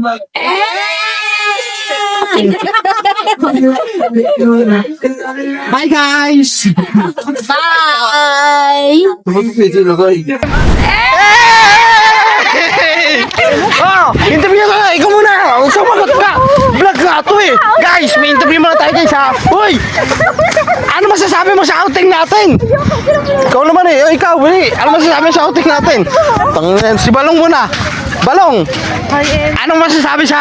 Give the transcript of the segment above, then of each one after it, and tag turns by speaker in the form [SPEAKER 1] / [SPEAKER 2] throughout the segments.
[SPEAKER 1] Bye guys!
[SPEAKER 2] Bye!
[SPEAKER 1] Oh, interview ka na! Ikaw muna! Sumagot ka! Vlog ka ito eh! Guys, may interview muna tayo guys ha! Uy! Ano masasabi mo sa outing natin? Ikaw naman eh! O, ikaw, Willie! Ano masasabi mo sa outing natin? Tangin, si Balong muna! Balong! Anong masasabi sa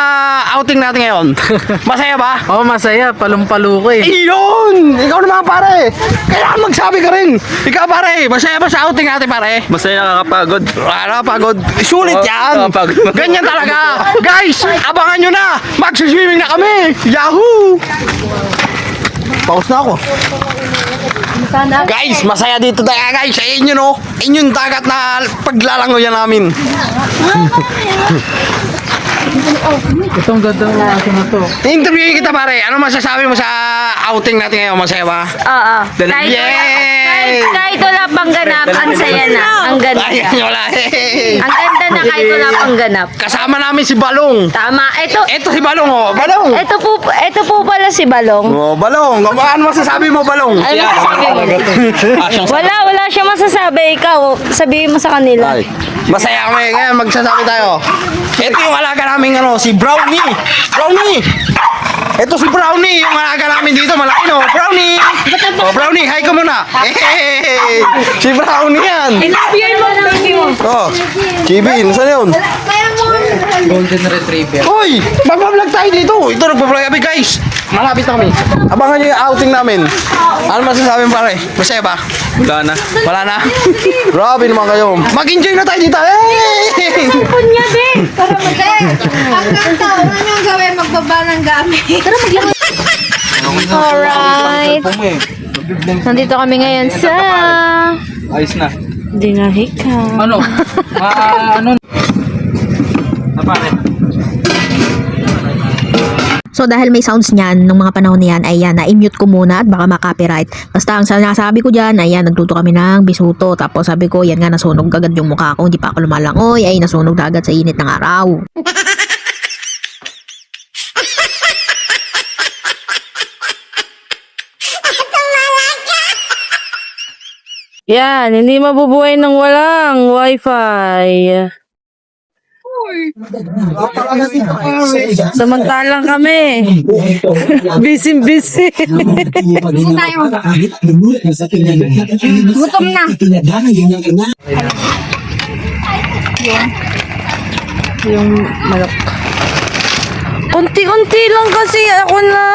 [SPEAKER 1] outing natin ngayon? Masaya ba?
[SPEAKER 3] Oo, masaya. Palong-palo ko eh.
[SPEAKER 1] Iyon! Ikaw naman pare! Kailangan magsabi ka rin! Ikaw pare! Masaya ba sa outing natin pare?
[SPEAKER 4] Masaya, nakakapagod.
[SPEAKER 1] Nakakapagod. Sulit yan!
[SPEAKER 4] Nakakapagod.
[SPEAKER 1] Ganyan talaga! Guys! Abangan nyo na! Magsiswimming na kami! Yahoo! Pause na ako. Guys, masaya dito tayo guys. Ayun yun oh. Ayun yung dagat na paglalangoyan namin.
[SPEAKER 3] Itong ganda ng aso na to.
[SPEAKER 1] Interviewin kita pare. Ano masasabi mo sa outing natin ngayon? Masaya ba?
[SPEAKER 2] Oo. Kahit wala pang ganap, ang saya na. Ang ganda.
[SPEAKER 1] Ayan nyo lang.
[SPEAKER 2] Ang ganda na kahit wala pang ganap.
[SPEAKER 1] Kasama namin si Balong.
[SPEAKER 2] Tama.
[SPEAKER 1] Ito si Balong oh. Balong.
[SPEAKER 2] Ito po pala si Balong.
[SPEAKER 1] Oh, Balong. Ano masasabi mo Balong?
[SPEAKER 2] Ano masasabi mo? Wala siya masasabi. Ikaw, sabihin mo sa kanila.
[SPEAKER 1] Ay, masaya kami. Ngayon magsasabi tayo. Ito yung alaga namin si Brownie. Brownie. Ito si Brownie, yung alaga namin dito, malaki no. Brownie! Oh, Brownie, hi ka muna. Hey! Si Brownie yan.
[SPEAKER 2] Interviewin mo, interview mo.
[SPEAKER 1] Oh, Kevin, saan yun?
[SPEAKER 3] Golden Retriever.
[SPEAKER 1] Uy! Magpa-vlog tayo dito. Ito, nagpa-vlog kami guys. Malapit na kami. Abangan nyo yung outing namin. Ano masasabi mo pare? Masaya ba?
[SPEAKER 4] Wala na.
[SPEAKER 1] Wala na? Grabe naman kayo. Mag-enjoy na tayo dito. Hey!
[SPEAKER 2] Cellphone niya, be.
[SPEAKER 5] Hanggang taon na yung gawin, magbaba ng gamit.
[SPEAKER 2] Alright. Nandito kami ngayon sa
[SPEAKER 4] Ayos na.
[SPEAKER 2] Dinahika.
[SPEAKER 3] Ano? Ano? Napare.
[SPEAKER 6] So dahil may sounds niyan nung mga panahon niyan, ayan, na-mute ko muna at baka ma-copyright. Basta ang sinasabi ko diyan, ayan, nagluto kami ng bisuto. Tapos sabi ko, yan nga, nasunog agad yung mukha ko. Hindi pa ako lumalangoy, ay nasunog agad sa init ng araw.
[SPEAKER 2] Yan, hindi mabubuhay ng walang wifi. Samantalang kami. Busy.
[SPEAKER 5] Gutom na.
[SPEAKER 2] Yung malok. Unti-unti lang kasi ako na.